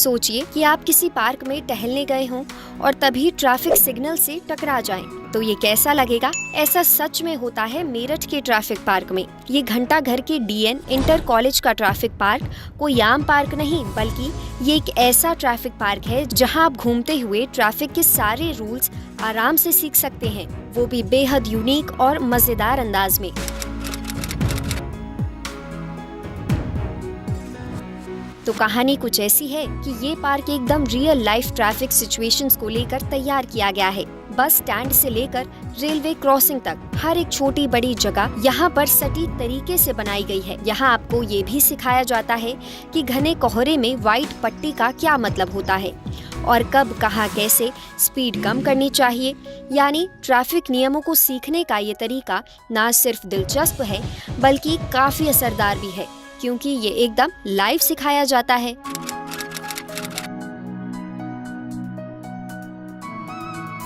सोचिए कि आप किसी पार्क में टहलने गए हों और तभी ट्रैफिक सिग्नल से टकरा जाएं, तो ये कैसा लगेगा? ऐसा सच में होता है मेरठ के ट्रैफिक पार्क में। ये घंटा घर के DN इंटर कॉलेज का ट्रैफिक पार्क कोई आम पार्क नहीं, बल्कि ये एक ऐसा ट्रैफिक पार्क है जहां आप घूमते हुए ट्रैफिक के सारे रूल्स आराम से सीख सकते हैं, वो भी बेहद यूनिक और मजेदार अंदाज में। तो कहानी कुछ ऐसी है कि ये पार्क एकदम रियल लाइफ ट्रैफिक सिचुएशंस को लेकर तैयार किया गया है। बस स्टैंड से लेकर रेलवे क्रॉसिंग तक हर एक छोटी बड़ी जगह यहाँ पर सटीक तरीके से बनाई गई है। यहाँ आपको ये भी सिखाया जाता है कि घने कोहरे में व्हाइट पट्टी का क्या मतलब होता है और कब कहाँ कैसे स्पीड कम करनी चाहिए। यानी ट्रैफिक नियमों को सीखने का ये तरीका न सिर्फ दिलचस्प है बल्कि काफी असरदार भी है, क्योंकि ये एकदम लाइव सिखाया जाता है।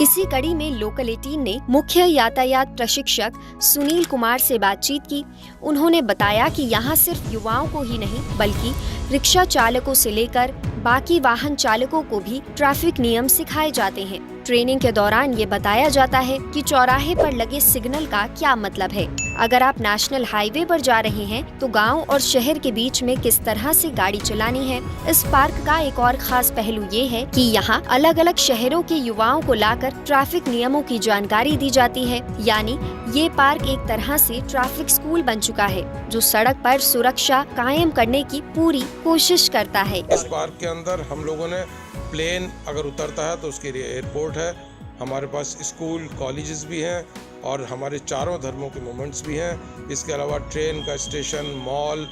इसी कड़ी में लोकल 18 ने मुख्य यातायात प्रशिक्षक सुनील कुमार से बातचीत की। उन्होंने बताया कि यहाँ सिर्फ युवाओं को ही नहीं बल्कि रिक्शा चालकों से लेकर बाकी वाहन चालकों को भी ट्रैफिक नियम सिखाए जाते हैं। ट्रेनिंग के दौरान ये बताया जाता है कि चौराहे पर लगे सिग्नल का क्या मतलब है। अगर आप नेशनल हाईवे पर जा रहे हैं तो गांव और शहर के बीच में किस तरह से गाड़ी चलानी है। इस पार्क का एक और खास पहलू ये है कि यहाँ अलग अलग शहरों के युवाओं को लाकर ट्रैफिक नियमों की जानकारी दी जाती है। यानी ये पार्क एक तरह से ट्रैफिक स्कूल बन चुका है जो सड़क पर सुरक्षा कायम करने की पूरी कोशिश करता है। इस पार्क के अंदर हम लोगों ने प्लेन अगर उतरता है तो उसके लिए एयरपोर्ट है, हमारे पास स्कूल कॉलेजेस भी हैं और हमारे चारों धर्मों के मोमेंट्स भी हैं। इसके अलावा ट्रेन का स्टेशन, मॉल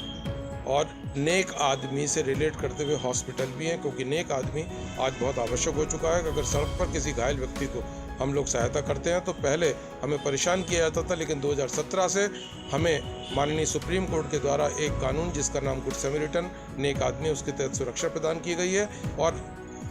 और नेक आदमी से रिलेट करते हुए हॉस्पिटल भी हैं, क्योंकि नेक आदमी आज बहुत आवश्यक हो चुका है। अगर सड़क पर किसी घायल व्यक्ति को हम लोग सहायता करते हैं तो पहले हमें परेशान किया जाता था, लेकिन 2017 से हमें माननीय सुप्रीम कोर्ट के द्वारा एक कानून जिसका नाम गुड सैमरिटन नेक आदमी, उसके तहत सुरक्षा प्रदान की गई है और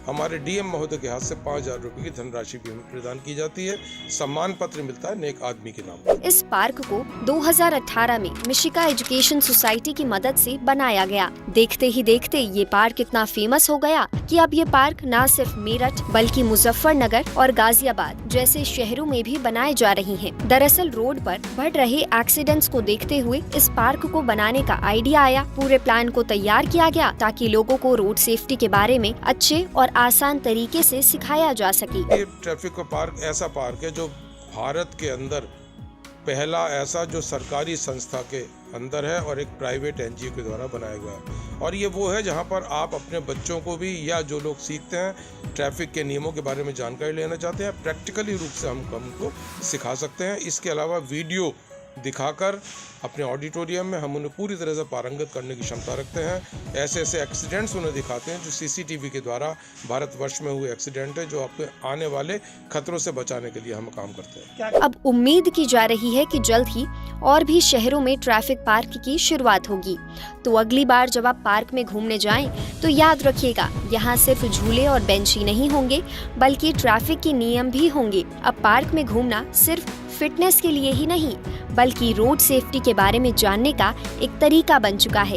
हमारे DM महोदय के हाथ से 5,000 रुपए की धनराशि भी प्रदान की जाती है। सम्मान पत्र मिलता है नेक आदमी के नाम। इस पार्क को 2018 में मिशिका एजुकेशन सोसाइटी की मदद से बनाया गया। देखते ही देखते ये पार्क इतना फेमस हो गया कि अब ये पार्क न सिर्फ मेरठ बल्कि मुजफ्फरनगर और गाजियाबाद जैसे शहरों में भी बनाए जा रही हैं। दरअसल रोड पर बढ़ रहे एक्सीडेंट्स को देखते हुए इस पार्क को बनाने का आइडिया आया। पूरे प्लान को तैयार किया गया ताकि लोगों को रोड सेफ्टी के बारे में अच्छे और आसान तरीके से सिखाया जा सके। ये ट्रैफिक का पार्क ऐसा पार्क है जो भारत के अंदर पहला ऐसा जो सरकारी संस्था के अंदर है और एक प्राइवेट NGO के द्वारा बनाया गया है। और ये वो है जहाँ पर आप अपने बच्चों को भी या जो लोग सीखते हैं ट्रैफिक के नियमों के बारे में जानकारी लेना चाहते हैं, प्रैक्टिकली रूप से हम उनको सिखा सकते हैं। इसके अलावा वीडियो दिखाकर अपने ऑडिटोरियम में हम उन्हें पूरी तरह से पारंगत करने की क्षमता रखते हैं। ऐसे ऐसे एक्सीडेंट्स उन्हें दिखाते हैं जो CCTV के द्वारा भारतवर्ष में हुए एक्सीडेंट है, जो आपके आने वाले खतरों से बचाने के लिए हम काम करते हैं। अब उम्मीद की जा रही है कि जल्द ही और भी शहरों में ट्रैफिक पार्क की शुरुआत होगी। तो अगली बार जब आप पार्क में घूमने जाएं तो याद रखिएगा, यहाँ सिर्फ झूले और बेंच ही नहीं होंगे बल्कि ट्रैफिक के नियम भी होंगे। अब पार्क में घूमना सिर्फ फिटनेस के लिए ही नहीं बल्कि रोड सेफ्टी के बारे में जानने का एक तरीका बन चुका है।